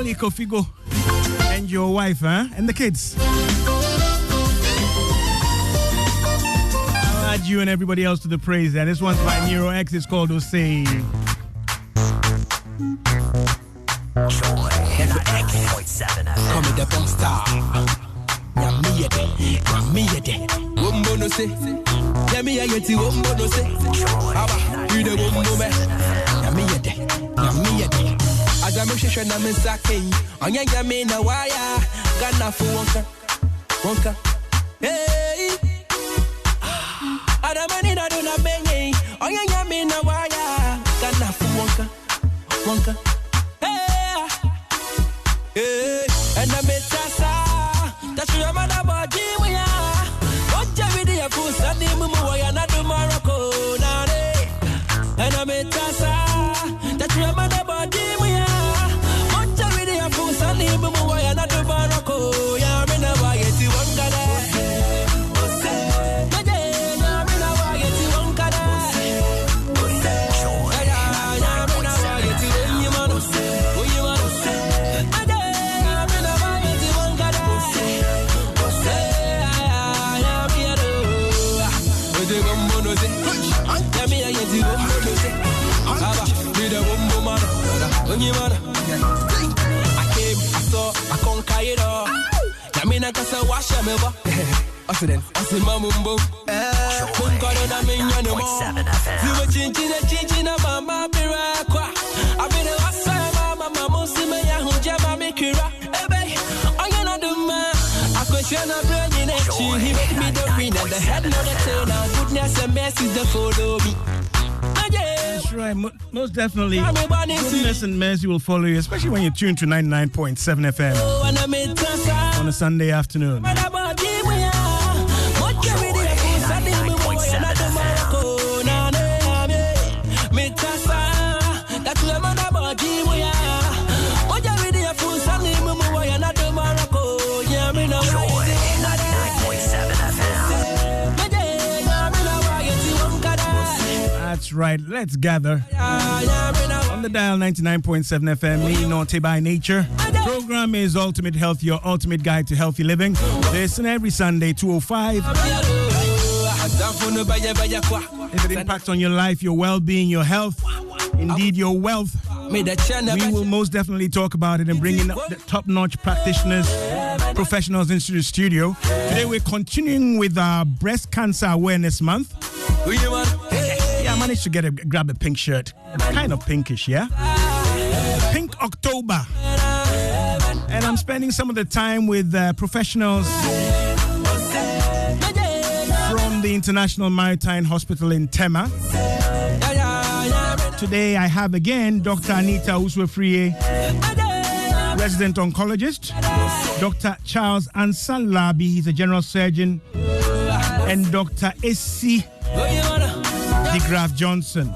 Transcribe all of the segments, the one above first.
Tony Kofigo and your wife, and the kids. I'll add you and everybody else to the praise. And this one's by Nero X. It's called Osei. Joy 98.7 FM. Come the pop star. Yamiyede. Wumbo no se. Yamiyede wumbo no se. Aba, you the wumbo me. Yamiyede. Adamisha na misake. Onya yame na waya. Gana fu wonka. Hey. Adamani na do na benye. Onya yame na waya. Gana fu wonka. Hey, and I met Tassa. That's your mother body. We are. What Javidia for Sunday, Mumu, and I do Morocco. And I met Tassa. That's your mother body. We are. What Javidia for Sunday, Mumu, and I do Morocco. Yeah, I'm in a way to one color. I came, I saw, I conquer it all. Yamina kasa washa meba. Asiden, asimamumbo. Kunkado na minyano mo. Ziwe chinchina mama pirakwa. Abine wasa mama musime ya hujaba mikira. Ebe, onyana duma. Akweshana brain in it. He make me the queen and the head not the tail. Now goodness and mercy the follow me. That's right. Most definitely, goodness and mercy will follow you, especially when you tune to 99.7 FM on a Sunday afternoon. That's right. Let's gather on the dial 99.7 FM. Me Naughty by Nature. Program is Ultimate Health, your ultimate guide to healthy living. Listen every Sunday, 2:05. If it impacts on your life, your well-being, your health, indeed your wealth, we will most definitely talk about it and bring in the top-notch practitioners, professionals into the studio. Today we're continuing with our Breast Cancer Awareness Month. I managed to grab a pink shirt. Kind of pinkish, yeah? Pink October. And I'm spending some of the time with professionals from the International Maritime Hospital in Tema. Today I have again Dr. Anita Uswefrie, resident oncologist. Dr. Charles Ansalabi, he's a general surgeon. And Dr. Essie DeGraff Johnson.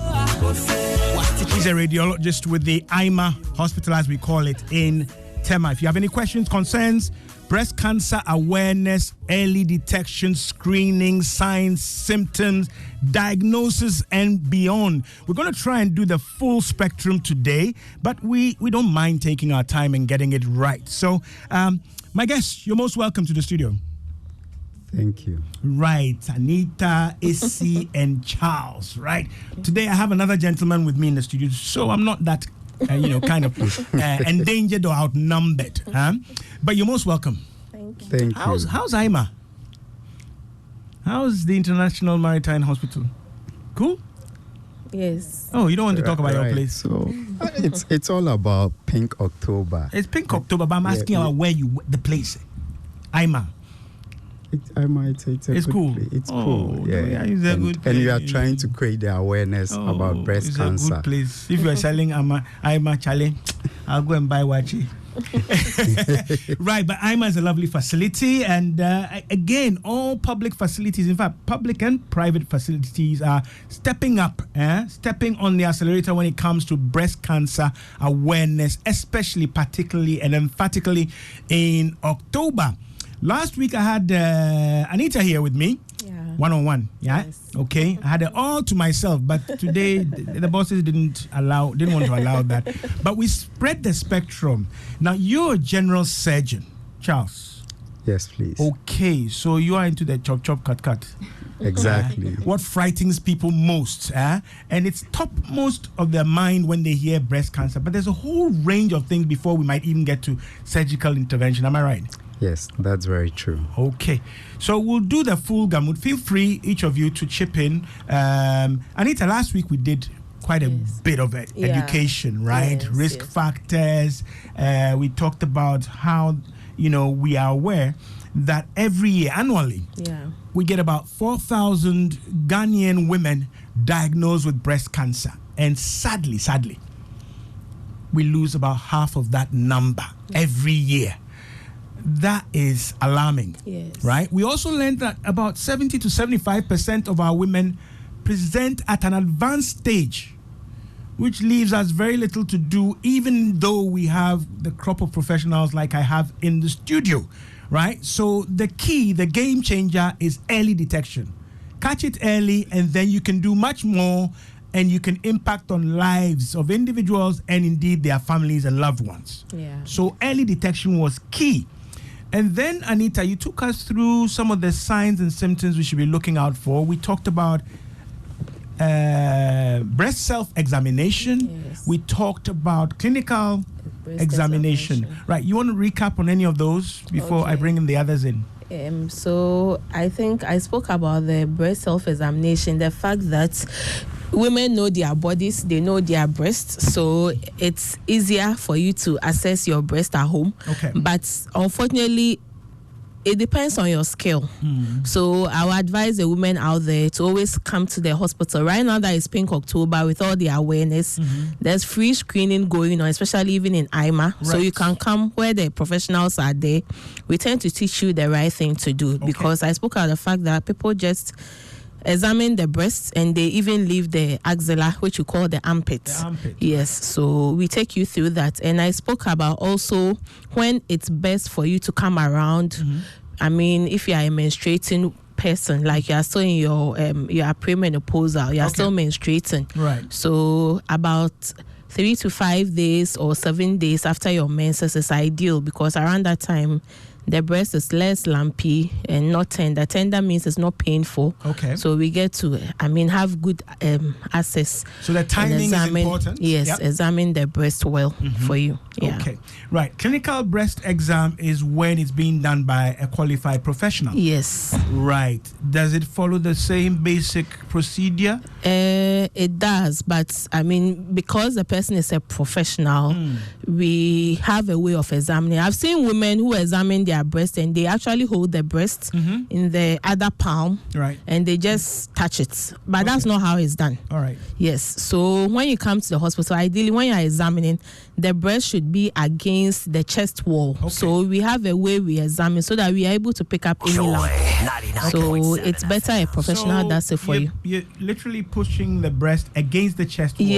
He's a radiologist with the IMA Hospital, as we call it, in Tema. If you have any questions, concerns, breast cancer awareness, early detection, screening, signs, symptoms, diagnosis, and beyond. We're going to try and do the full spectrum today, but we don't mind taking our time and getting it right. So, my guests, you're most welcome to the studio. Thank you. Right, Anita, Essie, and Charles, right? Today I have another gentleman with me in the studio, so I'm not that, kind of endangered or outnumbered. But you're most welcome. Thank you. How's IMA? How's the International Maritime Hospital? Cool? Yes. Oh, you don't want to talk about your place? So it's all about Pink October. It's Pink October, but I'm asking about where the place, IMA. It's cool. It's cool. Yeah. It's a good place. And we are trying to create the awareness about breast cancer. It's a good place. If you are selling IMA challenge, I'll go and buy Wachi. Right, but IMA is a lovely facility, and again, all public facilities, in fact, public and private facilities are stepping up, stepping on the accelerator when it comes to breast cancer awareness, especially, particularly, and emphatically in October. Last week, I had Anita here with me, Yeah. One-on-one, yeah? Yes. Okay. I had it all to myself, but today the bosses didn't want to allow that. But we spread the spectrum. Now, you're a general surgeon, Charles. Yes, please. Okay, so you are into the chop, cut. Exactly. What frightens people most, and it's topmost of their mind when they hear breast cancer. But there's a whole range of things before we might even get to surgical intervention. Am I right? Yes, that's very true. Okay, so we'll do the full gamut. Feel free, each of you, to chip in. Anita, last week we did quite a bit of it. Yeah. Education, right? Yes, Risk factors. We talked about how, we are aware that every year, annually, we get about 4,000 Ghanaian women diagnosed with breast cancer. And sadly, we lose about half of that number every year. That is alarming, right? We also learned that about 70 to 75% of our women present at an advanced stage, which leaves us very little to do, even though we have the crop of professionals like I have in the studio, right? So the key, the game changer, is early detection. Catch it early, and then you can do much more, and you can impact on lives of individuals and indeed their families and loved ones. So early detection was key. And then, Anita, you took us through some of the signs and symptoms we should be looking out for. We talked about breast self-examination. We talked about clinical examination. Right. You want to recap on any of those before I bring in the others in? So I think I spoke about the breast self-examination, the fact that women know their bodies, they know their breasts, so it's easier for you to assess your breast at home. But unfortunately, it depends on your skill. So I would advise the women out there to always come to the hospital. Right now that is Pink October, with all the awareness, there's free screening going on, especially even in IMA. So you can come where the professionals are there. We tend to teach you the right thing to do, because I spoke about the fact that people just examine the breasts and they even leave the axilla, which you call the armpit. Yes, so we take you through that. And I spoke about also when it's best for you to come around. I mean, if you are a menstruating person, like you are still in your you are premenopausal, you are still menstruating. So about 3 to 5 days or 7 days after your menses is ideal, because around that time the breast is less lumpy and not tender. Tender means it's not painful. So we get to, have good access. So the timing is important? Yes, examine the breast well for you. Okay, right. Clinical breast exam is when it's being done by a qualified professional. Yes. Right. Does it follow the same basic procedure? It does, but because the person is a professional, we have a way of examining. I've seen women who examine their breast and they actually hold the breast in the other palm, and they just touch it. But that's not how it's done. All right. Yes. So when you come to the hospital, ideally when you are examining, the breast should be against the chest wall. So we have a way we examine so that we are able to pick up any lump. So it's better a professional does it for you. You're literally pushing the breast against the chest wall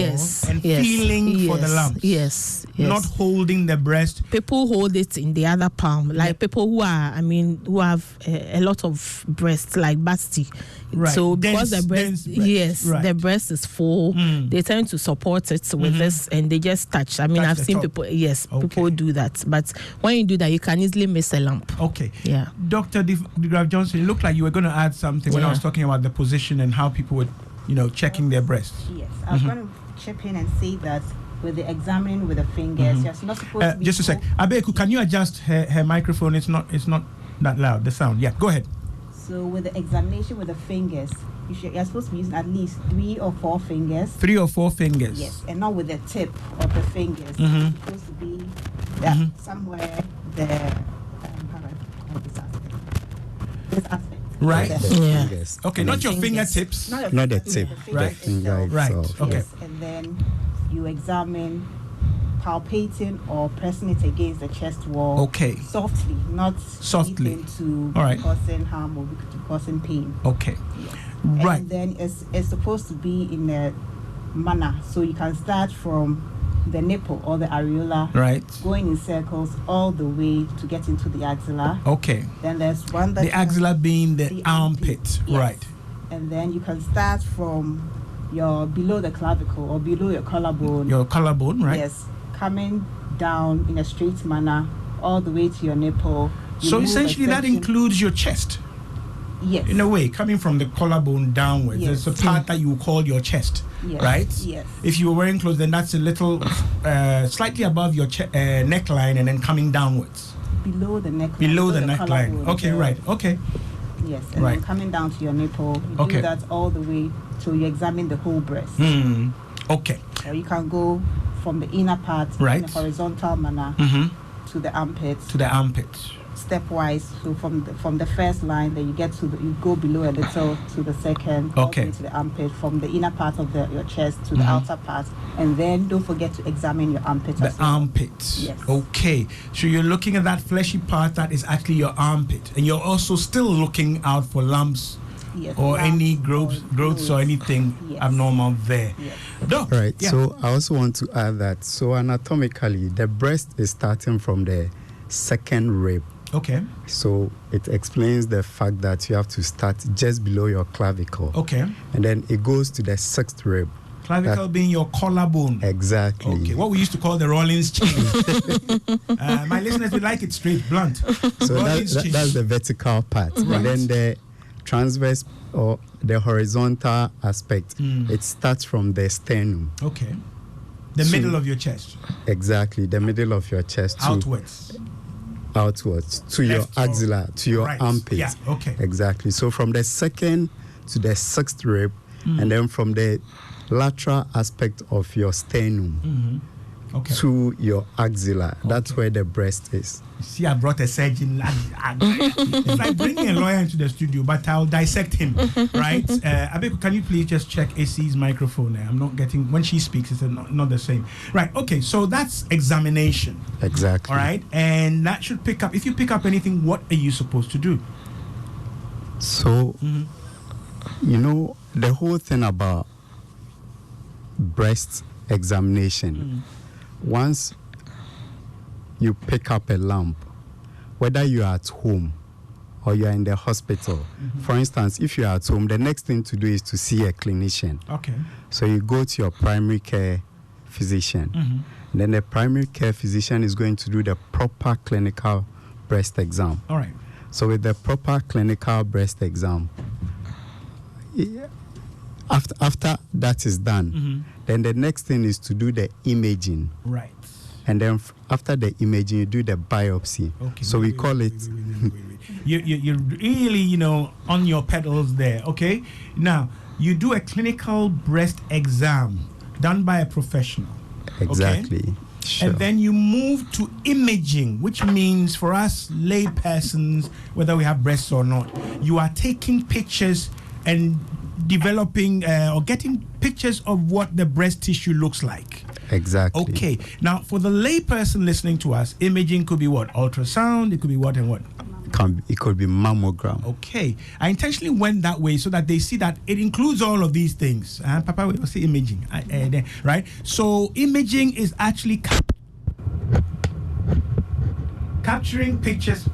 and feeling for the lumps. Yes. Not holding the breast. People hold it in the other palm, like people who are, who have a lot of breasts, like Basti. So because the breast, the breast is full, they tend to support it with this, and they just touch. I've seen people, people do that. But when you do that, you can easily miss a lump. Yeah. Dr. DeGraff Johnson, it looked like you were going to add something when I was talking about the position and how people would, checking their breasts. Yes, I was going to chip in and say that with the examining with the fingers, you're not supposed to be... Just a sec. Abeku, can you adjust her microphone? It's not that loud, the sound. Yeah, go ahead. So with the examination with the fingers, you're supposed to be using at least 3 or 4 fingers. 3 or 4 fingers. Yes, and not with the tip of the fingers. It's supposed to be somewhere there. This aspect. Right. Fingers. Okay, not your fingertips. Not the tip. Right. The finger Right. itself. Okay. Yes, and then you examine, palpating or pressing it against the chest wall. Okay. Softly, not Softly. to causing harm or to causing pain. Okay. Yes. Right. And then it's supposed to be in a manner, so you can start from the nipple or the areola, Right. going in circles all the way to get into the axilla. Okay. Then there's one that The axilla being the armpit. yes. Right. And then you can start from your below the clavicle or below your collarbone. Your collarbone, right? Yes, coming down in a straight manner all the way to your nipple. You So move a essentially that section- includes your chest. Yes. In a way, coming from the collarbone downwards, Yes. there's a part that you call your chest, Yes. right? Yes. If you were wearing clothes, then that's a little slightly above your neckline and then coming downwards. Below the neckline. Below the collarbone, neckline. Okay, so- right. Okay. Yes, and Right. then coming down to your nipple. You Okay. do that all the way till you examine the whole breast. Hmm. Okay. Or you can go from the inner part Right. in a horizontal manner Mm-hmm. to the armpit, To the armpits. stepwise. So from the first line, then you get to you go below a little to the second, all the Okay. way to the armpit, from the inner part of your chest to the Mhm. outer part, and then don't forget to examine your armpit. The as well. armpit. Yes. Okay. So you're looking at that fleshy part that is actually your armpit, and you're also still looking out for lumps Yes, or lumps any or growths or growths. anything Yes. abnormal there. Yes. Doc, Right. yeah. So I also want to add that. So anatomically, the breast is starting from the second rib. Okay. So it explains the fact that you have to start just below your clavicle. Okay. And then it goes to the sixth rib. Clavicle being your collarbone. Exactly. Okay, what we used to call the Rollins chain. My listeners would like it straight, blunt. So Rollins chain. that's the vertical part. Right. And then the transverse or the horizontal aspect, it starts from the sternum. Okay. The So- middle of your chest, Exactly. The middle of your chest to outwards. outwards to your Left or axilla, to your right. armpit. Yeah, okay. Exactly. So from the second to the sixth rib, and then from the lateral aspect of your sternum Okay. to your axilla, that's where the breast is. See, I brought a surgeon. It's like bringing a lawyer into the studio, but I'll dissect him, right? Abeku, can you please just check AC's microphone there? I'm not getting, when she speaks, it's not the same. Right, okay, so that's examination, Exactly. all right? And that should pick up, if you pick up anything, what are you supposed to do? So, you know, the whole thing about breast examination, once you pick up a lump, whether you are at home or you are in the hospital, for instance, if you are at home, the next thing to do is to see a clinician. Okay. So you go to your primary care physician. Then the primary care physician is going to do the proper clinical breast exam. All right. So with the proper clinical breast exam, after that is done, then the next thing is to do the imaging. Right. And then after the imaging, you do the biopsy. Okay. So we call it... Wait. You're really, on your pedals there, okay? Now, you do a clinical breast exam done by a professional. Exactly. Okay? Sure. And then you move to imaging, which means for us lay persons, whether we have breasts or not, you are taking pictures and developing or getting pictures of what the breast tissue looks like. Exactly. Okay. Now, for the lay person listening to us, imaging could be what? Ultrasound, it could be what and what? It could be mammogram. Okay. I intentionally went that way so that they see that it includes all of these things. Papa will say imaging, right? So imaging is actually capturing pictures.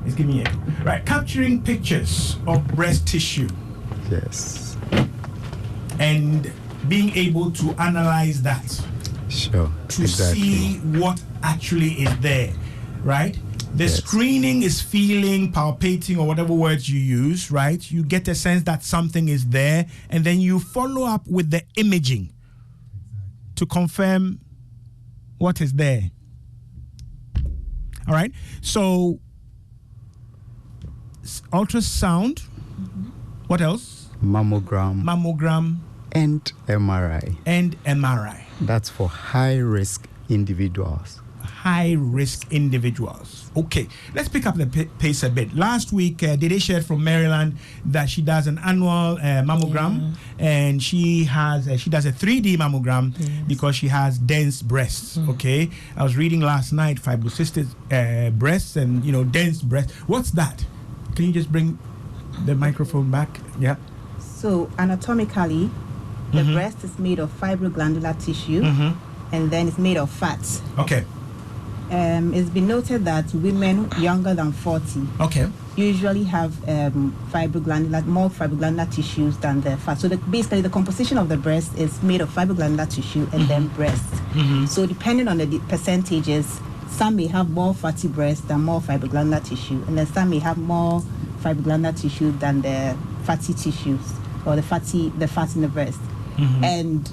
It's giving me echo. Right, capturing pictures of breast tissue Yes. and being able to analyze that. Sure. To exactly. see what actually is there, right? The Yes. screening is feeling, palpating, or whatever words you use, right? You get a sense that something is there, and then you follow up with the imaging to confirm what is there. All right? So, ultrasound, what else? Mammogram Mammogram and MRI. and MRI. That's for high-risk individuals. High-risk individuals. Okay, let's pick up the pace a bit. Last week, Dede shared from Maryland that she does an annual mammogram, and she does a 3D mammogram because she has dense breasts. Okay, I was reading last night fibrocystic breasts and dense breasts. What's that? Can you just bring the microphone back? Yeah. So anatomically, The breast is made of fibroglandular tissue, and then it's made of fat. Okay. It's been noted that women younger than 40 usually have more fibroglandular tissues than the fat. So basically the composition of the breast is made of fibroglandular tissue and then breast. So depending on the percentages, some may have more fatty breast than more fibroglandular tissue, and then some may have more fibroglandular tissue than the fatty tissues or the fat in the breast. And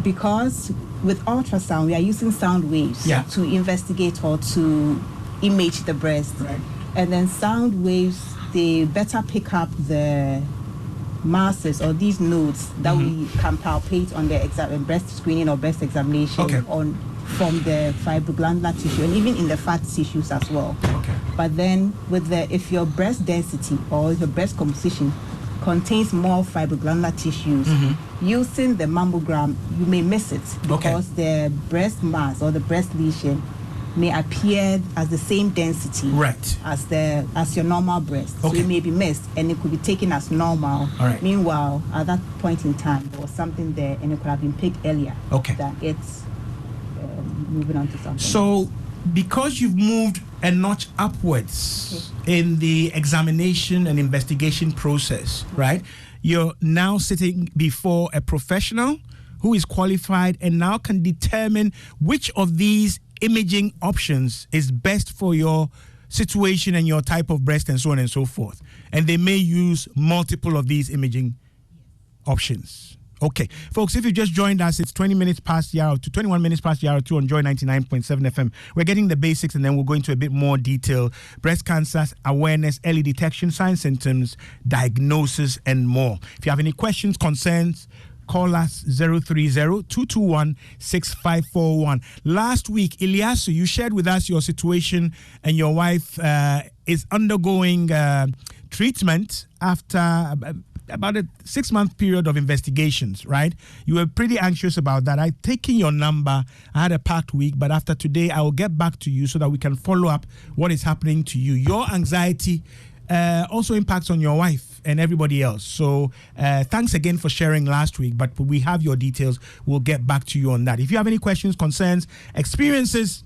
because with ultrasound, we are using sound waves to investigate or to image the breast. Right. And then sound waves, they better pick up the masses or these nodes that we can palpate on the breast screening or breast examination from the fibroglandular tissue and even in the fat tissues as well. But then if your breast density or your breast composition contains more fibroglandular tissues, using the mammogram, you may miss it because the breast mass or the breast lesion may appear as the same density as your normal breast. So it may be missed and it could be taken as normal. Meanwhile, at that point in time, there was something there and it could have been picked earlier than it's moving on to something. So because you've moved a notch upwards in the examination and investigation process, right? You're now sitting before a professional who is qualified and now can determine which of these imaging options is best for your situation and your type of breast and so on and so forth. And they may use multiple of these imaging options. Okay, folks, if you just joined us, it's 21 minutes past the hour 2 on Joy 99.7 FM. We're getting the basics and then we'll go into a bit more detail. Breast cancer awareness, early detection, signs, symptoms, diagnosis, and more. If you have any questions, concerns, call us 030-221-6541. Last week, Ilyasu, you shared with us your situation and your wife is undergoing treatment after about a 6-month period of investigations, right? You were pretty anxious about that. I'd taken your number. I had a packed week, but after today, I will get back to you so that we can follow up what is happening to you. Your anxiety also impacts on your wife and everybody else. So thanks again for sharing last week, but we have your details. We'll get back to you on that. If you have any questions, concerns, experiences,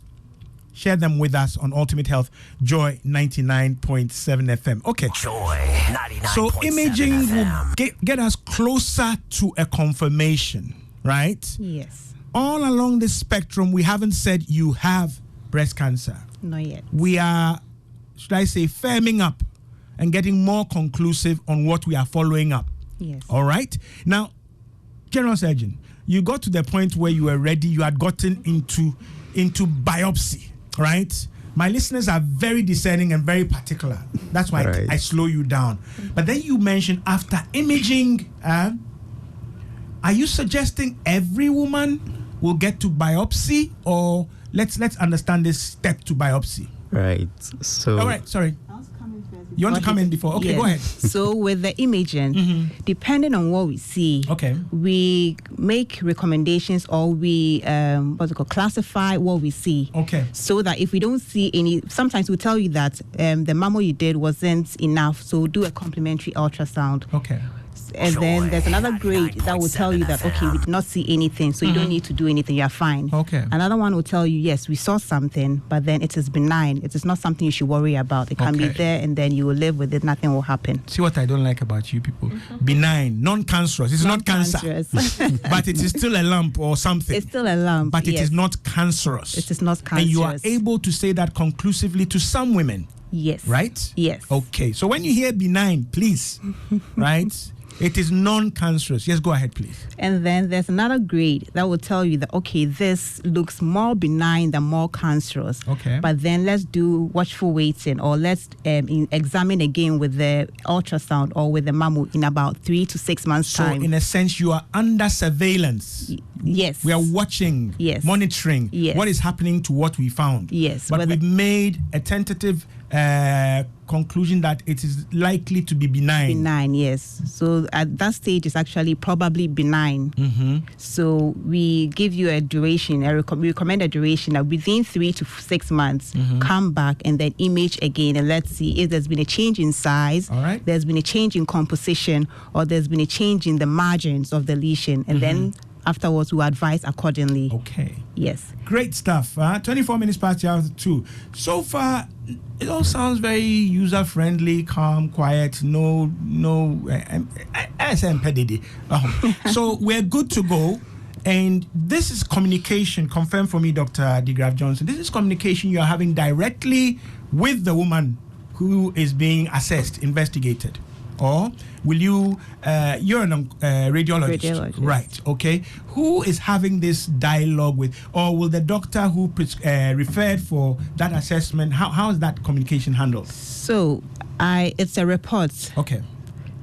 share them with us on Ultimate Health, Joy 99.7 FM. Okay. Joy 99.7 So imaging FM. will get us closer to a confirmation, right? Yes. All along this spectrum, we haven't said you have breast cancer. Not yet. We are, should I say, firming up and getting more conclusive on what we are following up. Yes. All right? Now, General Surgeon, you got to the point where you were ready. You had gotten into biopsy. Right? My listeners are very discerning and very particular. That's why I slow you down. But then you mentioned after imaging, are you suggesting every woman will get to biopsy, or let's understand this step to biopsy? Right. So. All right. Sorry. You want to come in before? Okay, go ahead. So with the imaging, depending on what we see, we make recommendations or we classify what we see. Okay. So that if we don't see any, sometimes we tell you that the mammo you did wasn't enough, so do a complementary ultrasound. Okay. And then there's another grade that will tell you that, okay, we did not see anything, so you don't need to do anything, you are fine. Okay. Another one will tell you, yes, we saw something, but then it is benign. It is not something you should worry about. It can be there, and then you will live with it. Nothing will happen. See what I don't like about you people? Benign, non-cancerous. It's not cancer. But it is still a lump or something. It's still a lump, but it is not cancerous. It is not cancerous. And you are able to say that conclusively to some women. Yes. Right? Yes. Okay. So when you hear benign, please, right? It is non-cancerous. Yes, go ahead, please. And then there's another grade that will tell you that, okay, this looks more benign than more cancerous. Okay. But then let's do watchful waiting, or let's examine again with the ultrasound or with the mammo in about 3 to 6 months' time. So in a sense, you are under surveillance. Yes. We are watching, monitoring what is happening to what we found. Yes. But we've made a tentative conclusion that it is likely to be benign. Benign, yes. So at that stage, it's actually probably benign. So we give you a duration, we recommend a duration that within 3 to 6 months, come back and then image again, and let's see if there's been a change in size, there's been a change in composition, or there's been a change in the margins of the lesion, and then afterwards we'll advise accordingly. Okay. Yes. Great stuff. 24 minutes past the hour 2. So far, it all sounds very user-friendly, calm, quiet, no so we're good to go. And this is communication, confirmed for me, Dr. DeGraff Johnson. This is communication you're having directly with the woman who is being assessed, investigated. Or will you, you're a radiologist, right? Okay. Who is having this dialogue with, or will the doctor who referred for that assessment, how is that communication handled? So, it's a report. Okay.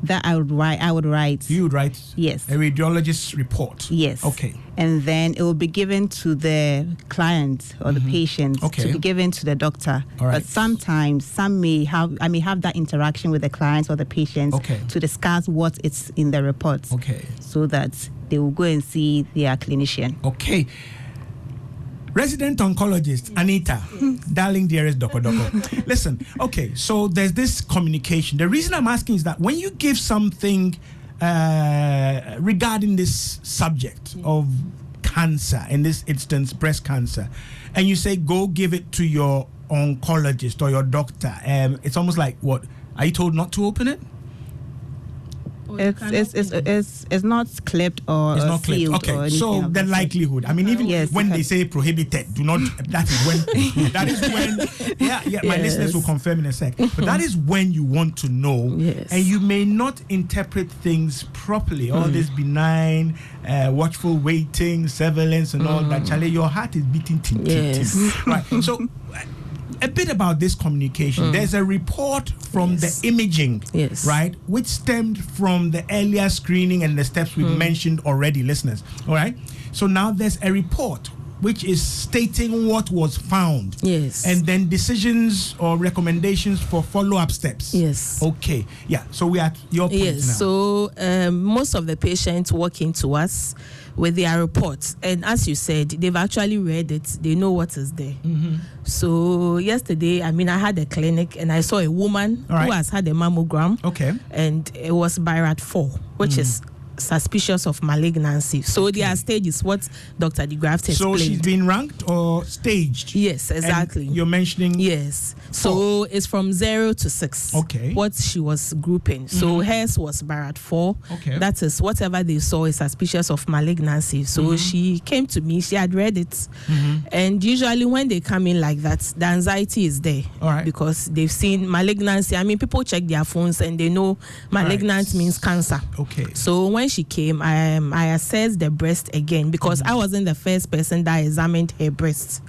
That I would write. You would write? Yes. A radiologist's report? Yes. Okay. And then it will be given to the client or the patient to be given to the doctor. All right. But sometimes I may have that interaction with the client or the patient to discuss what is in the report. Okay. So that they will go and see their clinician. Okay. Resident oncologist, Anita, darling dearest Doko. Listen, okay, so there's this communication. The reason I'm asking is that when you give something regarding this subject of cancer, in this instance, breast cancer, and you say, go give it to your oncologist or your doctor, it's almost like, what, are you told not to open it? It's not clipped or sealed. Okay, or so the likelihood. I mean, even when they say prohibited, do not. That is when. That is when. My listeners will confirm in a sec. But that is when you want to know, and you may not interpret things properly. All this benign, watchful waiting, surveillance, and all that. Charlie, your heart is beating. Right. So. A bit about this communication. There's a report from the imaging, right, which stemmed from the earlier screening and the steps we've mentioned already, listeners. All right. So now there's a report which is stating what was found. Yes. And then decisions or recommendations for follow-up steps. Yes. Okay. Yeah. So we are at your point now. So most of the patients walk into us with their reports, and as you said, they've actually read it. They know what is there. So yesterday, I had a clinic and I saw a woman who has had a mammogram. Okay. And it was BIRAT 4, which is suspicious of malignancy. So their stage is what Dr. DeGraff explained. So she's been ranked or staged? Yes, exactly. And you're mentioning? Yes. So it's from 0 to 6. Okay. What she was grouping. So hers was BIRAT 4. Okay. That is whatever they saw is suspicious of malignancy. So she came to me, she had read it. And usually when they come in like that, the anxiety is there. All right. Because they've seen malignancy. People check their phones and they know malignant means cancer. Okay. So when she came, I assessed the breast again because I wasn't the first person that examined her breast.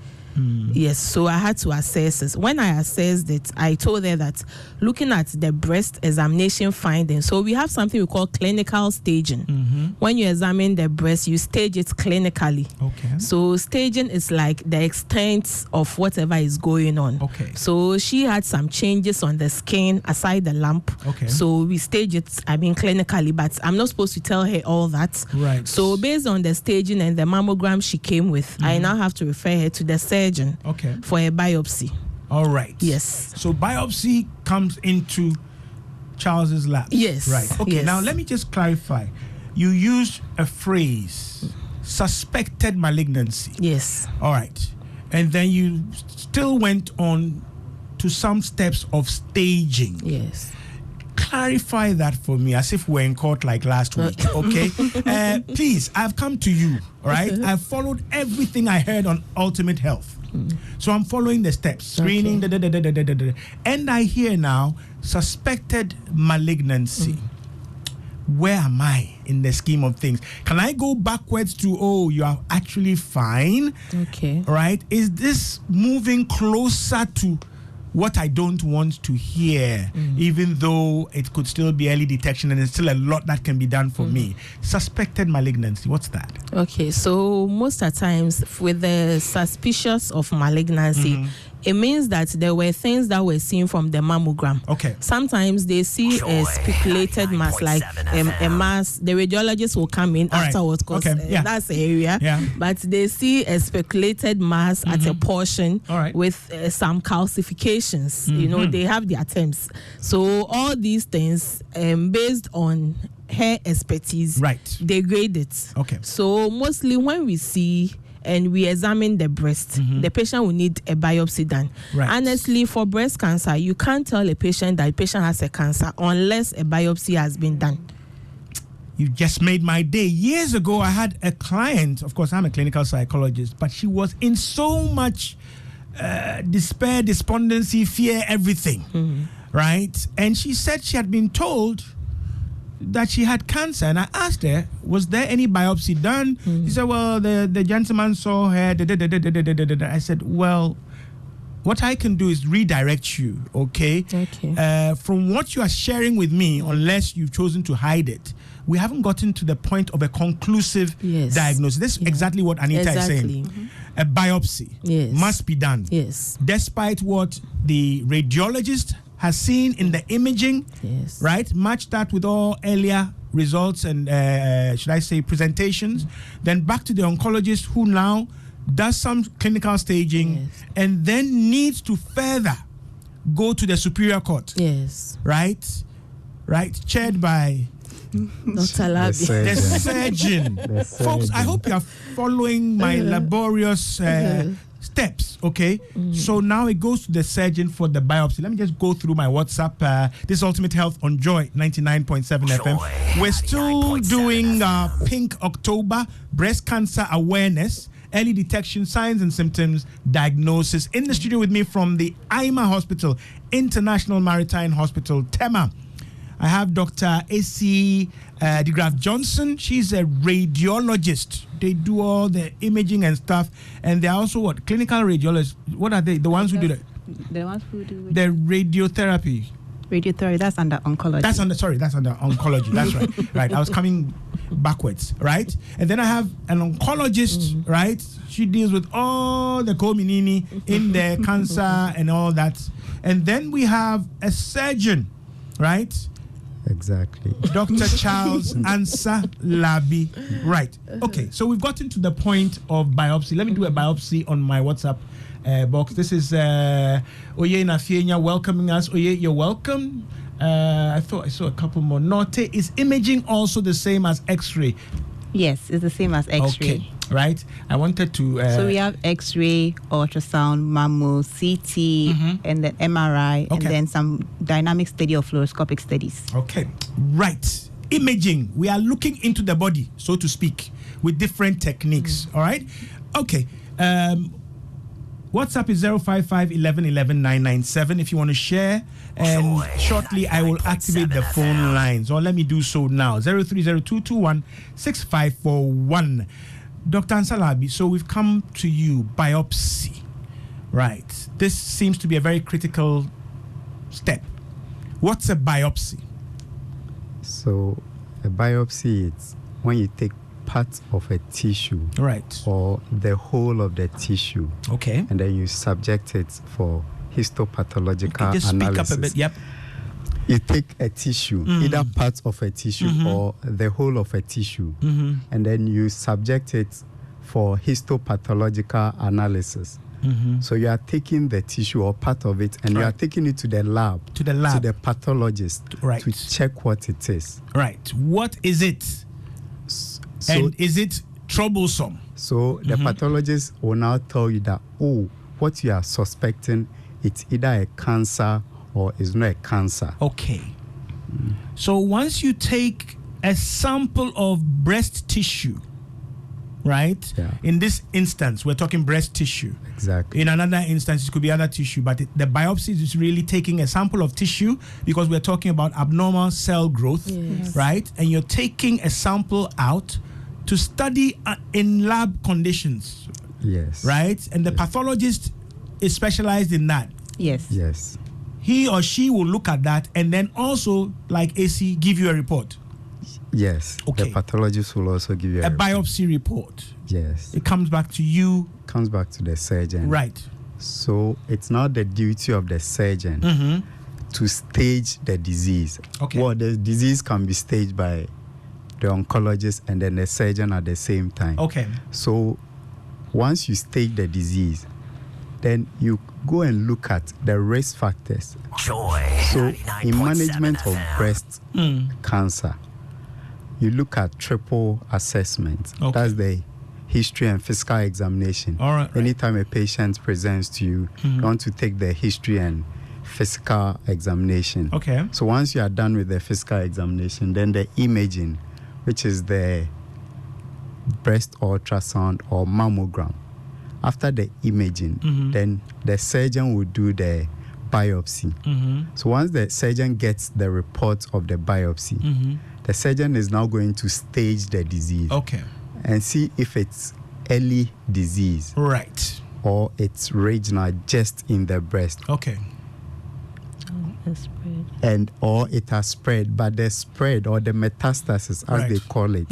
Yes, so I had to assess it. When I assessed it, I told her that looking at the breast examination findings, so we have something we call clinical staging. When you examine the breast, you stage it clinically. Okay. So staging is like the extent of whatever is going on. Okay. So she had some changes on the skin aside the lump. Okay. So we stage it, clinically, but I'm not supposed to tell her all that. Right. So based on the staging and the mammogram she came with, I now have to refer her to the surgeon for a biopsy. All right. Yes. So biopsy comes into Charles's lab. Yes. Right. Okay. Yes. Now let me just clarify. You used a phrase, suspected malignancy. Yes. All right. And then you still went on to some steps of staging. Yes. Clarify that for me as if we're in court like last week, okay? Please, I've come to you, all right? I've followed everything I heard on Ultimate Health. So I'm following the steps, screening, and I hear now suspected malignancy. Where am I in the scheme of things? Can I go backwards to, you are actually fine? Okay. Right? Is this moving closer to what I don't want to hear, even though it could still be early detection and there's still a lot that can be done for me. Suspected malignancy, what's that? Okay, so most of the times with the suspicious of malignancy, it means that there were things that were seen from the mammogram. Okay. Sometimes they see a speculated mass, like a mass. The radiologist will come in afterwards because that's the area. Yeah. But they see a speculated mass at a portion with some calcifications. You know, they have their terms. So all these things, based on her expertise, they grade it. Okay. So mostly when we see and we examine the breast, the patient will need a biopsy done. Honestly, for breast cancer, you can't tell a patient that the patient has a cancer unless a biopsy has been done. You just made my day. Years ago, I had a client, of course, I'm a clinical psychologist, but she was in so much despair, despondency, fear, everything, right? And she said she had been told that she had cancer, and I asked her, was there any biopsy done? She said, well, the gentleman saw her. I said, well, what I can do is redirect you, okay? From what you are sharing with me, unless you've chosen to hide it, we haven't gotten to the point of a conclusive diagnosis. This is exactly what Anita is saying. A biopsy must be done. Despite what the radiologist has seen in the imaging, right? Match that with all earlier results and, should I say, presentations. Then back to the oncologist who now does some clinical staging and then needs to further go to the superior court. Right? Chaired by Dr. Labi. The surgeon. Folks, I hope you are following my laborious steps, okay? So now it goes to the surgeon for the biopsy. Let me just go through my WhatsApp. This is Ultimate Health on Joy 99.7 FM. We're still doing Pink October breast cancer awareness, early detection, signs and symptoms, diagnosis. In the studio with me from the IMA Hospital, International Maritime Hospital, Tema, I have Dr. A.C. DeGraff Johnson. She's a radiologist. They do all the imaging and stuff. And they're also what? Clinical radiologists. What are they? The ones who do that? The ones who do the radiotherapy. Radiotherapy, that's under oncology. That's under oncology. That's right. Right. I was coming backwards, right? And then I have an oncologist, right? She deals with all the communini in the cancer and all that. And then we have a surgeon, right? Exactly. Dr. Charles Ansah Labi. Right. Okay, so we've gotten to the point of biopsy. Let me do a biopsy on my WhatsApp box. This is Oye Nafienya welcoming us. Oye, you're welcome. I thought I saw a couple more. Norte, is imaging also the same as X-ray? Yes, it's the same as X-ray. Okay, right. I wanted to... so we have X-ray, ultrasound, mammo, CT, and then MRI, and then some dynamic study or fluoroscopic studies. Okay, right. Imaging. We are looking into the body, so to speak, with different techniques. All right? Okay. WhatsApp is 055 11 11 997 if you want to share. And shortly, I will activate the phone lines. Or let me do so now. 030221 6541. Dr. Ansah Labi, so we've come to you. Biopsy. Right. This seems to be a very critical step. What's a biopsy? So, a biopsy is when you take part of a tissue, right, or the whole of the tissue, okay, and then you subject it for histopathological just analysis. Speak up a bit. Yep. You take a tissue, either part of a tissue or the whole of a tissue, and then you subject it for histopathological analysis. So you are taking the tissue or part of it, and you are taking it to the lab, to the pathologist, to check what it is. Right. What is it? So, and is it troublesome? So the pathologist will now tell you that, what you are suspecting, it's either a cancer or it's not a cancer. Okay. So once you take a sample of breast tissue, right? Yeah. In this instance, we're talking breast tissue. Exactly. In another instance, it could be other tissue, but the biopsy is really taking a sample of tissue because we're talking about abnormal cell growth, right? And you're taking a sample out to study in lab conditions. Yes. Right? And the pathologist is specialized in that. Yes. Yes. He or she will look at that and then also, like AC, give you a report. Yes. Okay. The pathologist will also give you A biopsy report. Yes. It comes back to you. Comes back to the surgeon. Right. So it's not the duty of the surgeon to stage the disease. Okay. Well, the disease can be staged by the oncologist and then the surgeon at the same time. Okay. So once you stage the disease, then you go and look at the risk factors. Joy. So in 99.7 management of FM. breast cancer, you look at triple assessment. Okay. That's the history and physical examination. All right. Anytime a patient presents to you, you want to take the history and physical examination. Okay. So once you are done with the physical examination, then the imaging, which is the breast ultrasound or mammogram. After the imaging, then the surgeon will do the biopsy. So once the surgeon gets the report of the biopsy, the surgeon is now going to stage the disease Okay. and see if it's early disease Right. or it's regional just in the breast Okay. and or it has spread, but the spread or the metastasis as Right. they call it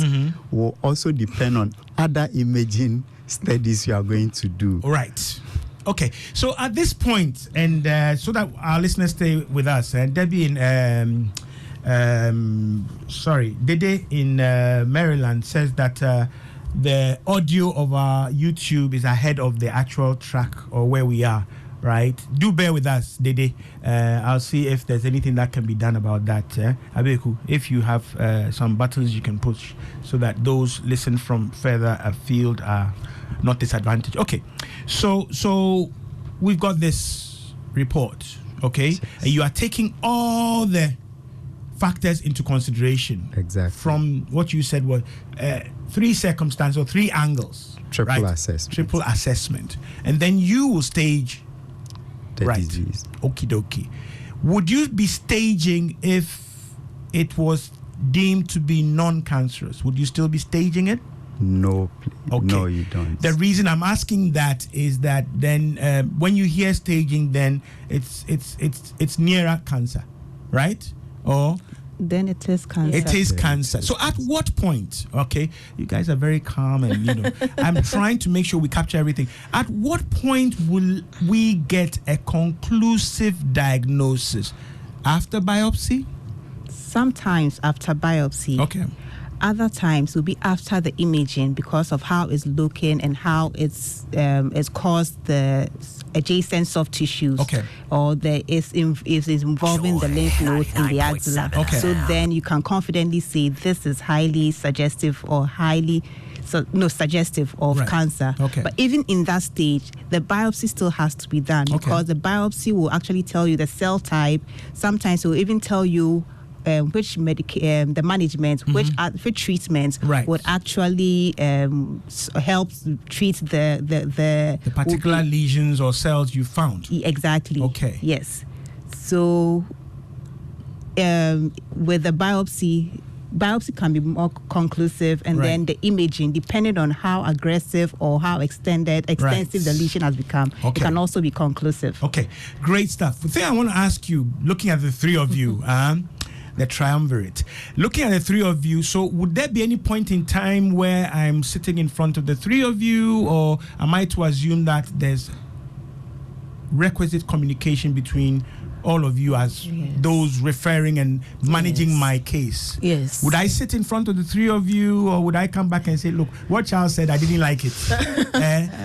will also depend on other imaging studies you are going to do. Right. Okay. So at this point, and so that our listeners stay with us, Debbie in Dede in Maryland says that the audio of our YouTube is ahead of the actual track or where we are. Right. Do bear with us, Dede. I'll see if there's anything that can be done about that. Abeku, if you have some buttons you can push so that those listen from further afield are not disadvantaged. Okay. So we've got this report. Okay. Yes. And you are taking all the factors into consideration. Exactly. From what you said was 3 circumstances or 3 angles. Triple right? assessment. Triple assessment. And then you will stage The right. disease. Okie dokie. Would you be staging if it was deemed to be non-cancerous? Would you still be staging it? No, Okay. no, you don't. The reason I'm asking that is that then when you hear staging, then it's nearer cancer, right? Or Then it is cancer. it is cancer. So at what point, okay, you guys are very calm and, I'm trying to make sure we capture everything. At what point will we get a conclusive diagnosis? After biopsy? Sometimes after biopsy. Okay. Other times will be after the imaging because of how it's looking and how it's caused the adjacent soft tissues. Okay. Or is involving the lymph nodes in the axilla. Okay. So then you can confidently say this is highly suggestive or suggestive of Right. cancer. Okay. But even in that stage, the biopsy still has to be done because the biopsy will actually tell you the cell type. Sometimes it will even tell you which the management, which treatments Right. would actually help treat the particular lesions or cells you found. Exactly. Okay. Yes. So with the biopsy can be more conclusive, and Right. then the imaging, depending on how aggressive or how extensive the lesion has become, Okay. it can also be conclusive. Okay, great stuff. The thing I want to ask you, looking at the 3 of you, the triumvirate, looking at the 3 of you, so would there be any point in time where I'm sitting in front of the 3 of you, or am I to assume that there's requisite communication between all of you as those referring and managing my case? Yes. Would I sit in front of the 3 of you, or would I come back and say, look, what Charles said, I didn't like it.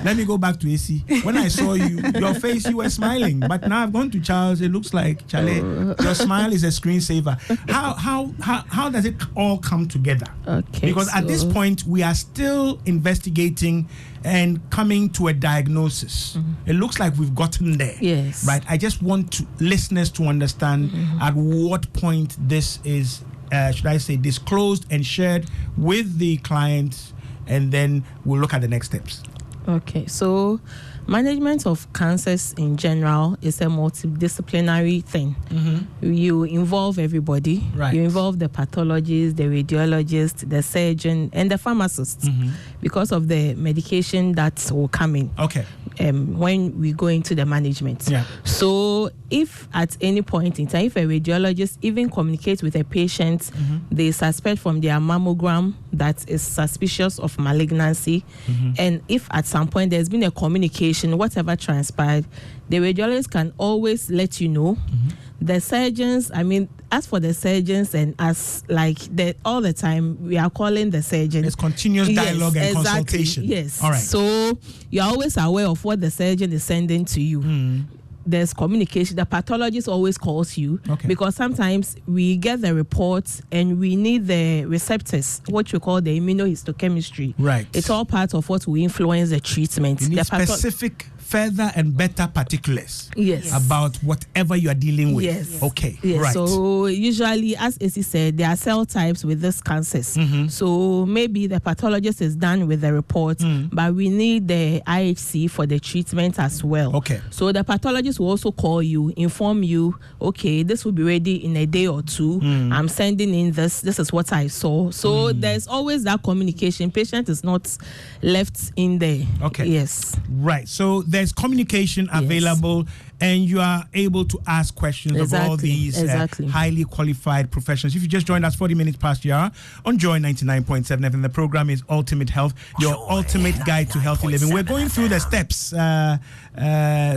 Let me go back to AC. When I saw you, your face, you were smiling. But now I've gone to Charles, it looks like, Charlie, your smile is a screensaver. How does it all come together? Okay. Because at this point, we are still investigating and coming to a diagnosis. It looks like we've gotten there. Yes. Right? I just want listeners to understand at what point this is, should I say, disclosed and shared with the client, and then we'll look at the next steps. Okay, so management of cancers in general is a multidisciplinary thing. You involve everybody. Right. You involve the pathologist, the radiologist, the surgeon, and the pharmacist because of the medication that will come in. Okay. when we go into the management. Yeah. So if at any point in time, if a radiologist even communicates with a patient, they suspect from their mammogram that is suspicious of malignancy, and if at some point there's been a communication, whatever transpired, the radiologist can always let you know. The surgeons, as for the surgeons and us, all the time, we are calling the surgeon. It's continuous dialogue and consultation. Yes. All right. So you're always aware of what the surgeon is sending to you. There's communication. The pathologist always calls you because sometimes we get the reports and we need the receptors, what we call the immunohistochemistry. Right. It's all part of what will influence the treatment. You need specific, further and better particulars about whatever you are dealing with. Yes. Okay. Yes. Right. So usually, as AC said, there are cell types with these cancers. So maybe the pathologist is done with the report, but we need the IHC for the treatment as well. Okay. So the pathologist will also call you, inform you, okay, this will be ready in a day or two. I'm sending in this. This is what I saw. So there's always that communication. Patient is not left in there. Okay. Yes. Right. So there's communication available, and you are able to ask questions of all these highly qualified professionals. If you just joined us 40 minutes past the hour on Joy 99.7 FM, the program is Ultimate Health, your ultimate guide to healthy living. We're going through the steps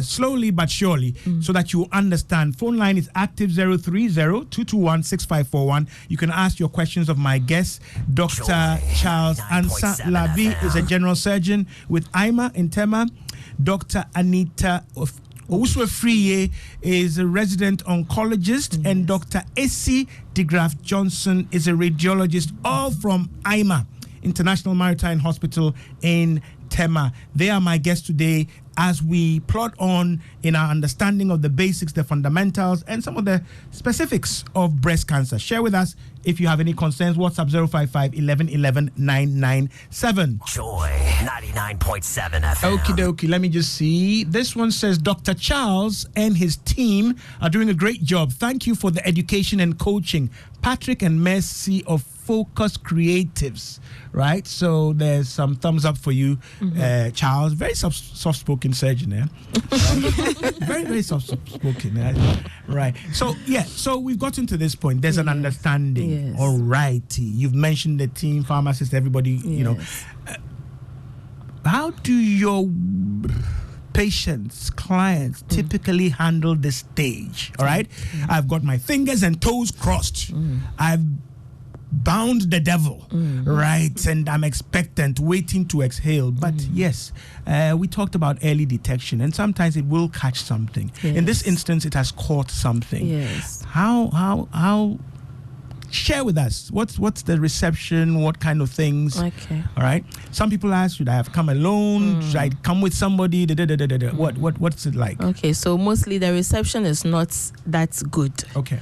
slowly but surely so that you understand. Phone line is active 030-221-6541. You can ask your questions of my guest. Dr. Charles Ansah Labi is a general surgeon with IMA in Tema. Dr. Anita Owusu-Afriyie is a resident oncologist, and Dr. Essie DeGraff Johnson is a radiologist, all from IMA, International Maritime Hospital in Tema. They are my guests today as we plot on in our understanding of the basics, the fundamentals, and some of the specifics of breast cancer. Share with us if you have any concerns. WhatsApp 055 11 11 997. Joy 99.7 FM. Okie dokie, let me just see. This one says, Dr. Charles and his team are doing a great job. Thank you for the education and coaching. Patrick and Mercy of Focus Creatives. Right? So there's some thumbs up for you, Charles. Very soft-spoken surgeon, eh? Very, very soft-spoken. Right. So, so we've gotten to this point. There's an understanding. Yes. All righty. You've mentioned the team, pharmacists, everybody, you know. How do your patients, clients typically handle this stage? All right? I've got my fingers and toes crossed. I've bound the devil, right? And I'm expectant, waiting to exhale. But yes, we talked about early detection, and sometimes it will catch something. In this instance, it has caught something. Yes. How? Share with us what's the reception, what kind of things. Okay. All right. Some people ask, should I have come alone? Should I come with somebody? What's it like? Okay, so mostly the reception is not that good. Okay.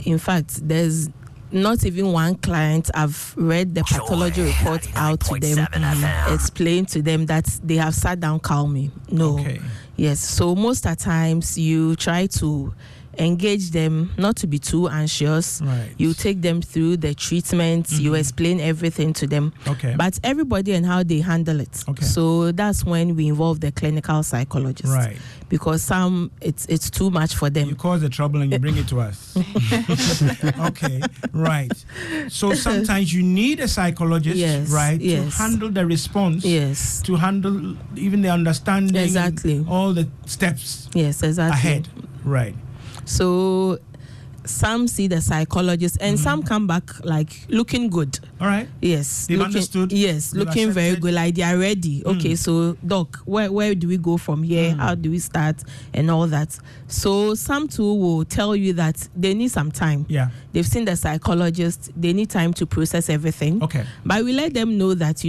In fact, there's not even one client I've read the pathology report out to them, explain to them that they have sat down calmly. No. Okay. Yes. So most of the times you try to engage them, not to be too anxious. Right. You take them through the treatment, you explain everything to them. Okay. But everybody and how they handle it. Okay. So that's when we involve the clinical psychologist. Right. Because some it's too much for them. You cause the trouble and you bring it to us. Okay, right. So sometimes you need a psychologist, right, to handle the response, to handle even the understanding, all the steps ahead, right. So some see the psychologist and some come back like looking good. All right. Yes. They've understood. Yes, They've looking very accepted. good. Like they are ready. Okay, so doc, where do we go from here? How do we start and all that? So some too will tell you that they need some time. Yeah. They've seen the psychologist. They need time to process everything. Okay. But we let them know that,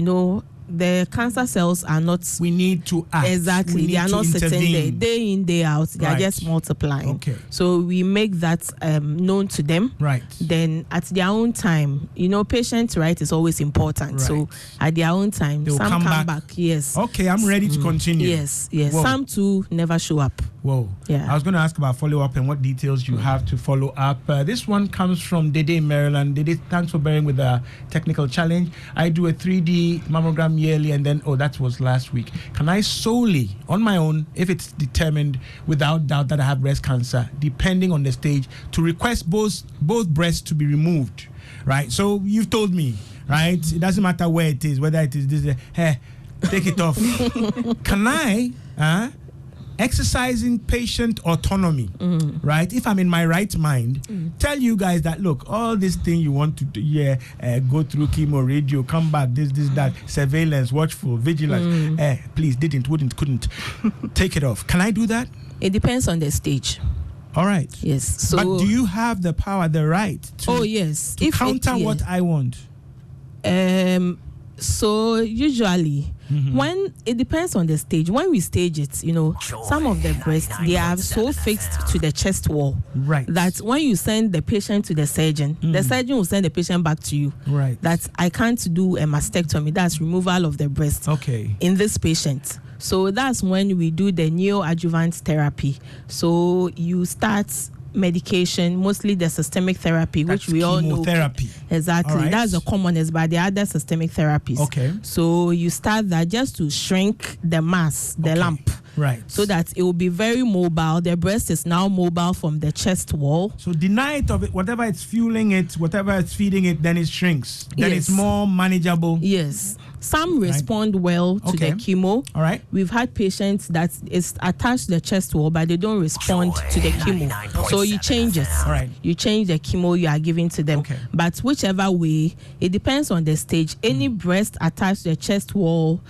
the cancer cells are not... We need to act. Exactly. They are not sitting there day in, day out. They are just multiplying. Okay. So we make that known to them. Right. Then at their own time, patient right is always important. Right. So at their own time, They'll some come back. Yes. Okay, I'm ready to continue. Yes. Whoa. Some too never show up. Whoa. Yeah. I was going to ask about follow-up and what details you have to follow up. This one comes from Dede in Maryland. Dede, thanks for bearing with the technical challenge. I do a 3D mammogram them yearly, and then that was last week. Can I solely, on my own, if it's determined without doubt that I have breast cancer, depending on the stage, to request both breasts to be removed, right? So you've told me, right? It doesn't matter where it is, whether it is this, take it off. Can I, exercising patient autonomy, right? If I'm in my right mind, tell you guys that, look, all this thing you want to do, go through chemo, radio, come back, this, that, surveillance, watchful, vigilance, please, wouldn't, couldn't, take it off. Can I do that? It depends on the stage. All right. Yes. So, but do you have the power, the right to, yes. to counter what I want? So usually, when it depends on the stage, when we stage it, some of the breasts, they are so fixed to the chest wall, right, that when you send the patient to the surgeon will send the patient back to you, right, that I can't do a mastectomy, that's removal of the breast, in this patient. So that's when we do the neoadjuvant therapy. So you start medication, mostly the systemic therapy, that's which we all know. Chemotherapy. Exactly. Right. That's the commonest, but there are other systemic therapies. Okay. So you start that just to shrink the mass, the lump. Right. So that it will be very mobile. The breast is now mobile from the chest wall. So deny it of it, whatever it's fueling it, whatever it's feeding it, then it shrinks. Then it's more manageable. Yes. Some respond well to the chemo. All right. We've had patients that is attached to the chest wall, but they don't respond to the chemo. So you change it. All right. You change the chemo you are giving to them. Okay. But whichever way, it depends on the stage. Any breast attached to the chest wall,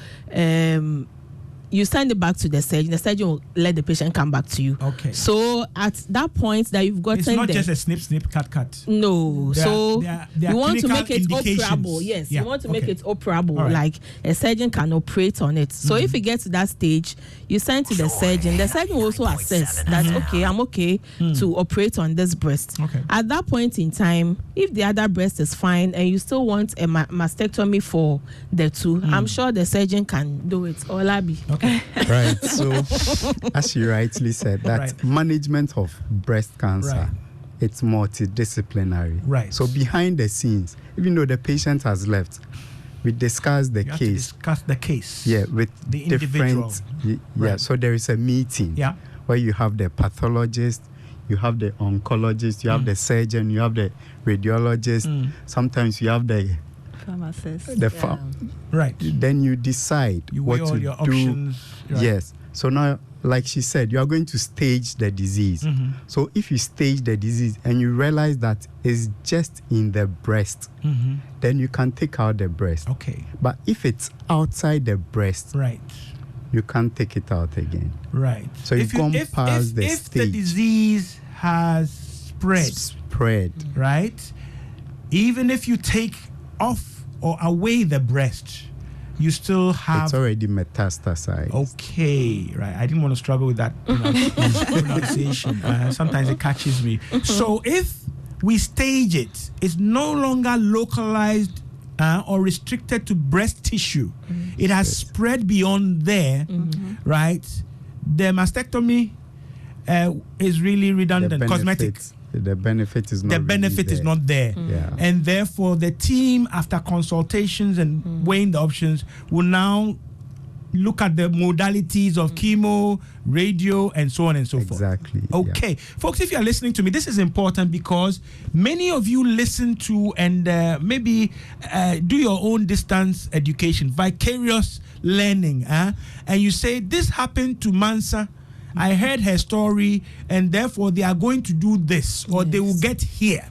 you send it back to the surgeon will let the patient come back to you. Okay. So at that point that you've gotten, it's not just a snip, cut. No. So there you want to make it indications. operable. Yes, you want to make it operable. Right. Like a surgeon can operate on it. So if it gets to that stage, you send to the surgeon. The surgeon will also assess that, okay, I'm okay to operate on this breast. Okay. At that point in time, if the other breast is fine and you still want a mastectomy for the two, I'm sure the surgeon can do it. Olabi. Okay. Right. So, as you rightly said, that management of breast cancer, it's multidisciplinary. Right. So behind the scenes, even though the patient has left, we discuss the case. Discuss the case. Yeah, with the individual. So there is a meeting. Yeah. Where you have the pathologist, you have the oncologist, you have the surgeon, you have the radiologist. Sometimes you have the pharmacist. Right. Then you decide you what weigh all to your do. Options. Right. Yes. So now, like she said, you are going to stage the disease. So if you stage the disease and you realize that it's just in the breast, then you can take out the breast. Okay. But if it's outside the breast, right, you can't take it out again. Right. So you've gone past the if stage. the disease has spread, right? Even if you take off or away the breast, you still have... It's already metastasized. Okay, right. I didn't want to struggle with that pronunciation. Sometimes it catches me. So if we stage it, it's no longer localized or restricted to breast tissue. It has spread beyond there, right? The mastectomy is really redundant, cosmetic. The benefit is not. The benefit is not there, and therefore the team, after consultations and weighing the options, will now look at the modalities of chemo, radio, and so on and so forth. Exactly. Okay, folks, if you are listening to me, this is important because many of you listen to and maybe do your own distance education, vicarious learning, and you say this happened to Mansa. I heard her story, and therefore they are going to do this, or they will get here.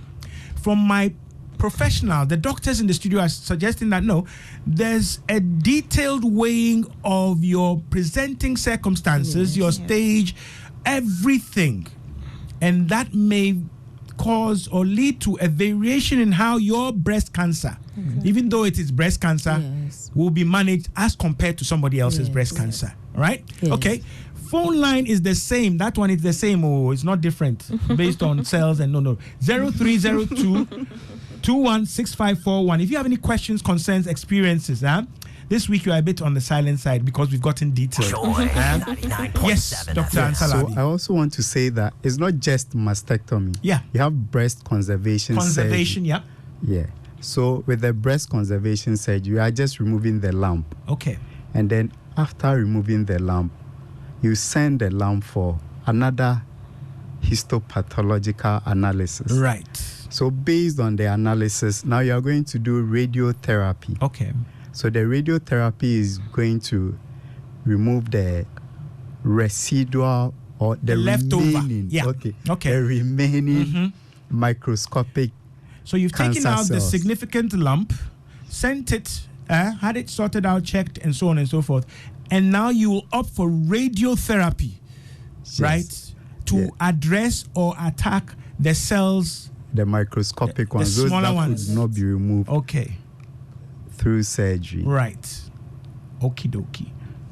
From my professional, the doctors in the studio are suggesting that no, there's a detailed weighing of your presenting circumstances, your stage, everything. And that may cause or lead to a variation in how your breast cancer, even though it is breast cancer, will be managed as compared to somebody else's breast cancer. Right? Okay. Phone line is the same. That one is the same. Oh, it's not different based on cells and no. 0302 216541. If you have any questions, concerns, experiences, this week you are a bit on the silent side because we've gotten details. Yes, Dr. Ansalabi. So I also want to say that it's not just mastectomy. Yeah. You have breast conservation. Conservation, surgery. Yeah. So with the breast conservation surgery, you are just removing the lump. Okay. And then after removing the lump, you send the lump for another histopathological analysis. Right. So based on the analysis, now you are going to do radiotherapy. Okay. So the radiotherapy is going to remove the residual or the leftover. remaining, Okay. the remaining microscopic. So you've taken cancer out the cells. significant lump, sent it, had it sorted out, checked, and so on and so forth, and now you will opt for radiotherapy, Yes. right, to address or attack the cells. The microscopic The ones, those smaller that ones. could not be removed Okay. through surgery. Right. Okie dokie.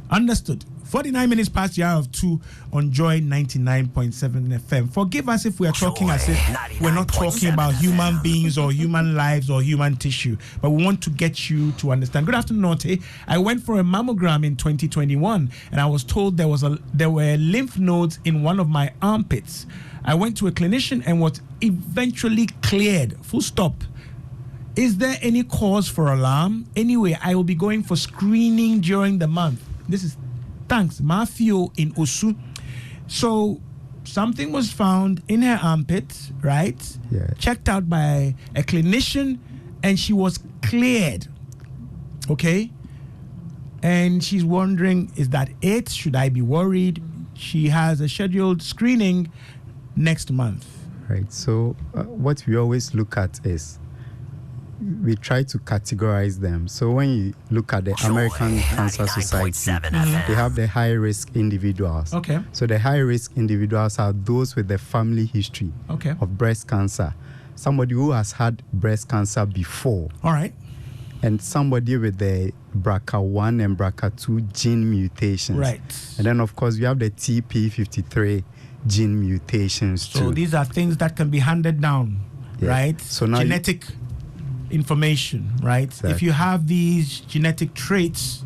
Understood. 49 minutes past the hour of 2 on Joy 99.7 FM. Forgive us if we are talking as if we're not talking about human beings or human lives or human tissue, but we want to get you to understand. Good afternoon, Norte. I went for a mammogram in 2021 and I was told there were lymph nodes in one of my armpits. I went to a clinician and was eventually cleared. Full stop. Is there any cause for alarm? Anyway, I will be going for screening during the month. This is thanks, Mafio in Osu. So something was found in her armpit, right? Yeah. Checked out by a clinician and she was cleared. Okay? And she's wondering, is that it? Should I be worried? She has a scheduled screening next month. Right. So what we always look at is we try to categorize them. So when you look at the American Cancer Society, they have the high-risk individuals. Okay. So the high-risk individuals are those with the family history of breast cancer. Somebody who has had breast cancer before. All right. And somebody with the BRCA1 and BRCA2 gene mutations. Right. And then, of course, we have the TP53 gene mutations too. So these are things that can be handed down, right? So now genetic information, right? Exactly. If you have these genetic traits,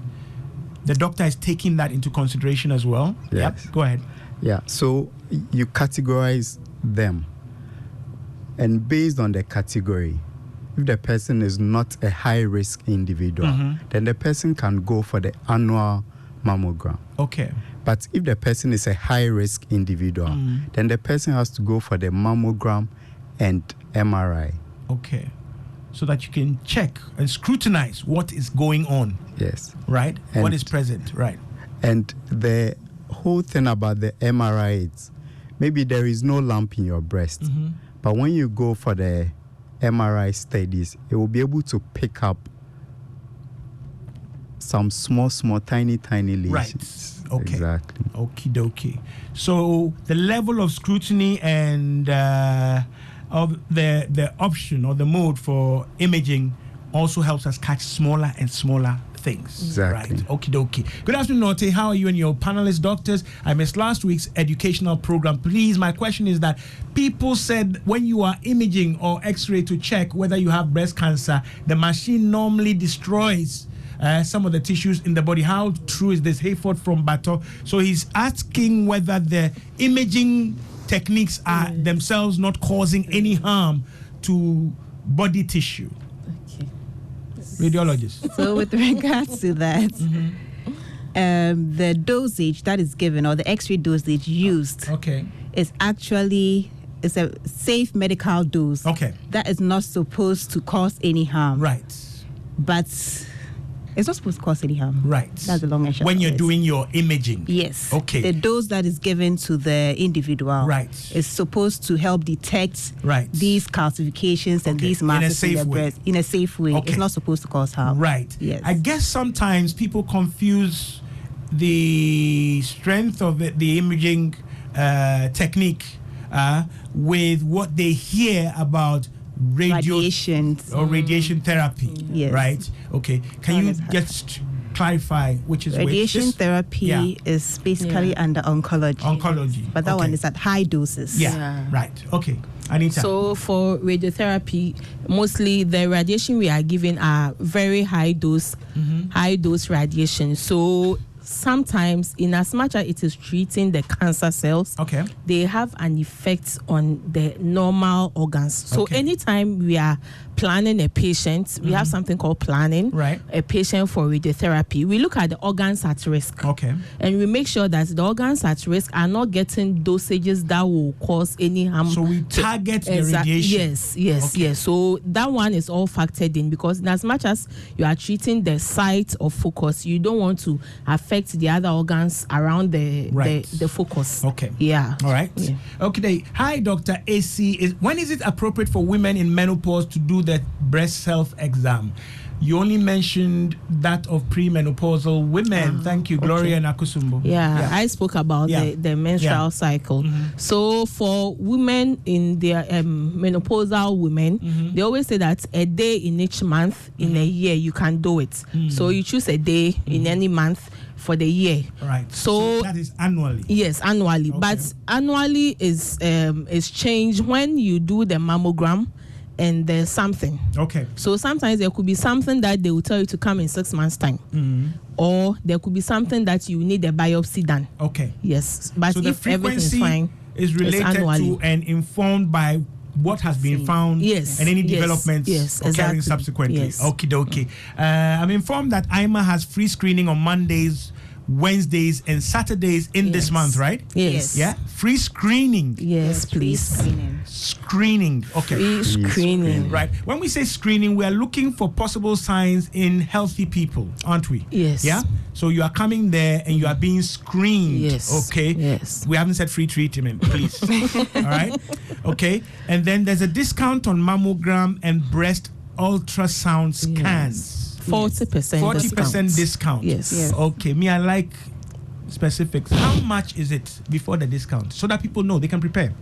the doctor is taking that into consideration as well. Yes. Yep. Go ahead. Yeah. So you categorize them. And based on the category, if the person is not a high-risk individual, then the person can go for the annual mammogram. Okay. But if the person is a high-risk individual, then the person has to go for the mammogram and MRI. Okay. So that you can check and scrutinize what is going on. Yes. Right? And what is present. Right. And the whole thing about the MRI is maybe there is no lump in your breast. But when you go for the MRI studies, it will be able to pick up some small, tiny lesions. Right. Okay. Exactly. Okie dokie. So the level of scrutiny and of the option or the mode for imaging also helps us catch smaller and smaller things. Exactly. Right. Okie dokie. Good afternoon, Norte. How are you and your panelist doctors? I missed last week's educational program. Please, my question is that people said when you are imaging or x-ray to check whether you have breast cancer, the machine normally destroys some of the tissues in the body. How true is this? Hayford from Bato. So he's asking whether the imaging techniques are themselves not causing any harm to body tissue. Radiologist. So with regards to that, the dosage that is given or the x-ray dosage used is actually a safe medical dose. Okay. That is not supposed to cause any harm. Right. But it's not supposed to cause any harm. Right. That's the long and short. When you're of it. doing your imaging. Yes. Okay. The dose that is given to the individual is supposed to help detect these calcifications and these masses in the breast in a safe way. It's not supposed to cause harm. Right. Yes. I guess sometimes people confuse the strength of the imaging technique with what they hear about radiation or radiation therapy. Yes. Right. Okay. Can you just clarify which is radiation therapy is basically under oncology. But that one is at high doses. Right. Okay. Anita. So for radiotherapy, mostly the radiation we are giving are very high dose radiation. So sometimes, in as much as it is treating the cancer cells, they have an effect on the normal organs. So anytime we are planning a patient, we have something called planning, a patient for radiotherapy. We look at the organs at risk, and we make sure that the organs at risk are not getting dosages that will cause any harm. So we target the radiation. Yes. So that one is all factored in, because in as much as you are treating the site of focus, you don't want to affect the other organs around the focus. Yeah. All right. Yeah. Okay. Hi, Dr. AC. When is it appropriate for women in menopause to do the breast self-exam? You only mentioned that of premenopausal women. Thank you, Gloria Nakusumbo. Yeah, I spoke about the menstrual cycle. So for women in their menopausal women, they always say that a day in each month in a year you can do it. So you choose a day in any month for the year. Right. So that is annually. Yes, annually. But annually is changed when you do the mammogram and there's something. So sometimes there could be something that they will tell you to come in 6 months' time. Or there could be something that you need a biopsy done. Yes. But so if everything is fine, is related to and informed by what has been found and any developments occurring subsequently. Okie dokie. I'm informed that IMA has free screening on Mondays, Wednesdays and Saturdays in this month, right? Yes. Yeah. Free screening. Yes, please. Screening. Free screening. Right. When we say screening, we are looking for possible signs in healthy people, aren't we? Yes. Yeah. So you are coming there and you are being screened. Yes. Okay. Yes. We haven't said free treatment, please. All right. Okay. And then there's a discount on mammogram and breast ultrasound scans. 40% discount. Yes. Okay. Me, I like specifics. How much is it before the discount, so that people know they can prepare?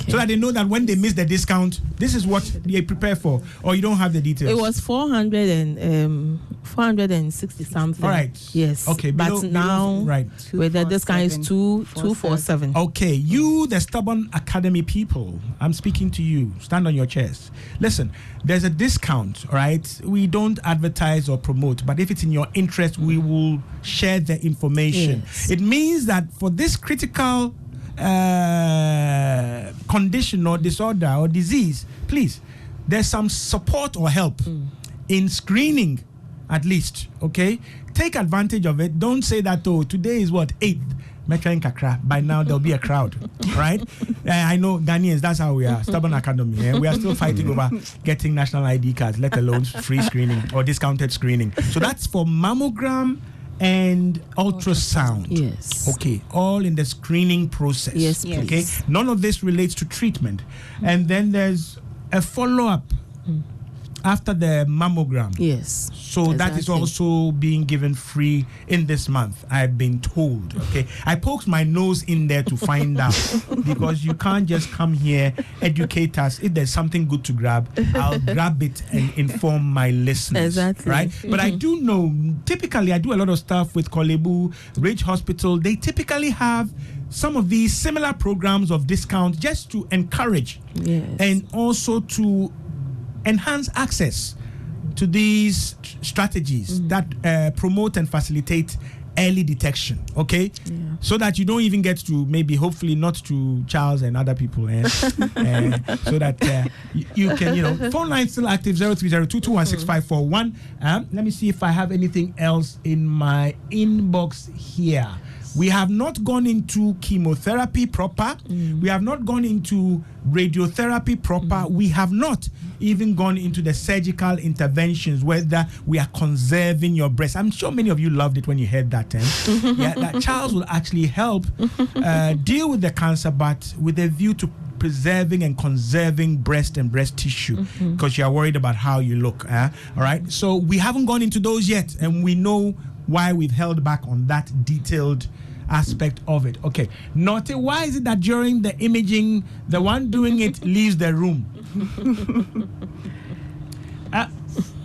So that they know that when they miss the discount, this is what they prepare for. Or you don't have the details. It was 460 something. All right. Yes. Okay. But now, with the discount is 247. Okay. You, the Stubborn Academy people, I'm speaking to you. Stand on your chairs. Listen, there's a discount. All right. We don't advertise or promote, but if it's in your interest, we will share the information. Yes. It means that for this critical condition or disorder or disease, please, there's some support or help in screening, at least. Okay, take advantage of it. Don't say that, oh, today is what, 8th by now there'll be a crowd, right? I know Ghanaians, that's how we are. Stubborn Academy. We are still fighting over getting national ID cards, let alone free screening or discounted screening. So that's for mammogram and ultrasound. Yes. Okay. All in the screening process. Yes. Okay. None of this relates to treatment. And then there's a follow-up after the mammogram. Yes. So that is also being given free in this month, I've been told. Okay. I poked my nose in there to find out, because you can't just come here, educate us. If there's something good to grab, I'll grab it and inform my listeners. Right? But I do know, typically I do a lot of stuff with Kolebu, Ridge Hospital. They typically have some of these similar programs of discount just to encourage and also to enhance access to these strategies that promote and facilitate early detection, okay? So that you don't even get to, maybe, hopefully not to Charles and other people, so that you can, phone line still active, 030-221-6541. Let me see if I have anything else in my inbox here. We have not gone into chemotherapy proper. We have not gone into radiotherapy proper. We have not even gone into the surgical interventions, whether we are conserving your breast. I'm sure many of you loved it when you heard that term. That Charles will actually help deal with the cancer, but with a view to preserving and conserving breast and breast tissue, because you are worried about how you look. All right. So we haven't gone into those yet, and we know why we've held back on that detailed aspect of it. Okay. Naughty, why is it that during the imaging, the one doing it leaves the room?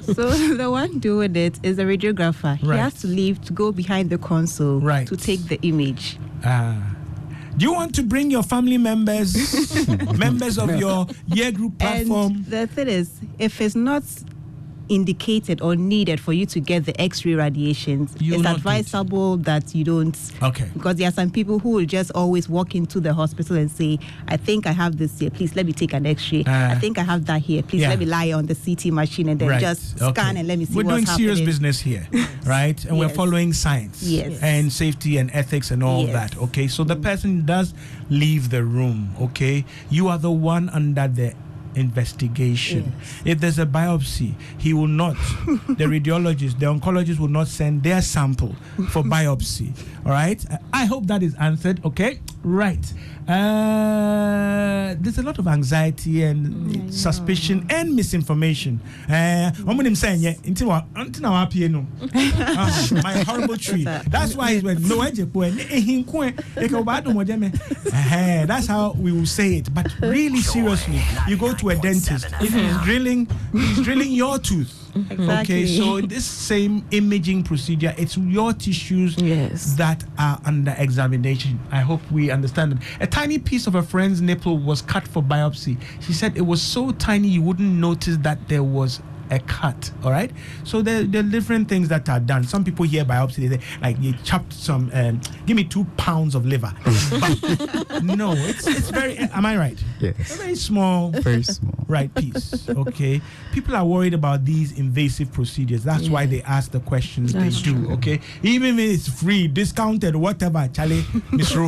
So the one doing it is the radiographer. He has to leave to go behind the console to take the image. Do you want to bring your family members, members of your year group platform? And the thing is, if it's not indicated or needed for you to get the X-ray radiations, it's advisable that you don't. Okay. Because there are some people who will just always walk into the hospital and say, I think I have this here, please let me take an X-ray. I think I have that here, please let me lie on the CT machine and then just scan and let me see what's happening. We're doing serious business here, right? And we're following science and safety and ethics and all that, okay? So the person does leave the room, okay? You are the one under the investigation. If there's a biopsy, he will not, the radiologist, the oncologist will not send their sample for biopsy. All right? I hope that is answered, okay? Right. There's a lot of anxiety and suspicion and misinformation. My horrible tree. That's why he went, that's how we will say it. But really seriously, you go to a dentist, if he's drilling your tooth. Exactly. Okay, so this same imaging procedure, it's your tissues that are under examination. I hope we understand it. A tiny piece of a friend's nipple was cut for biopsy. She said it was so tiny you wouldn't notice that there was a cut. All right, so there are different things that are done. Some people hear biopsy, they say, like, you chopped some, give me 2 pounds of liver. But no, it's very, am I right? Yes. A very small right piece. Okay, people are worried about these invasive procedures. That's why they ask the questions they do. Okay, even if it's free, discounted, whatever, Charlie, Miss Ro.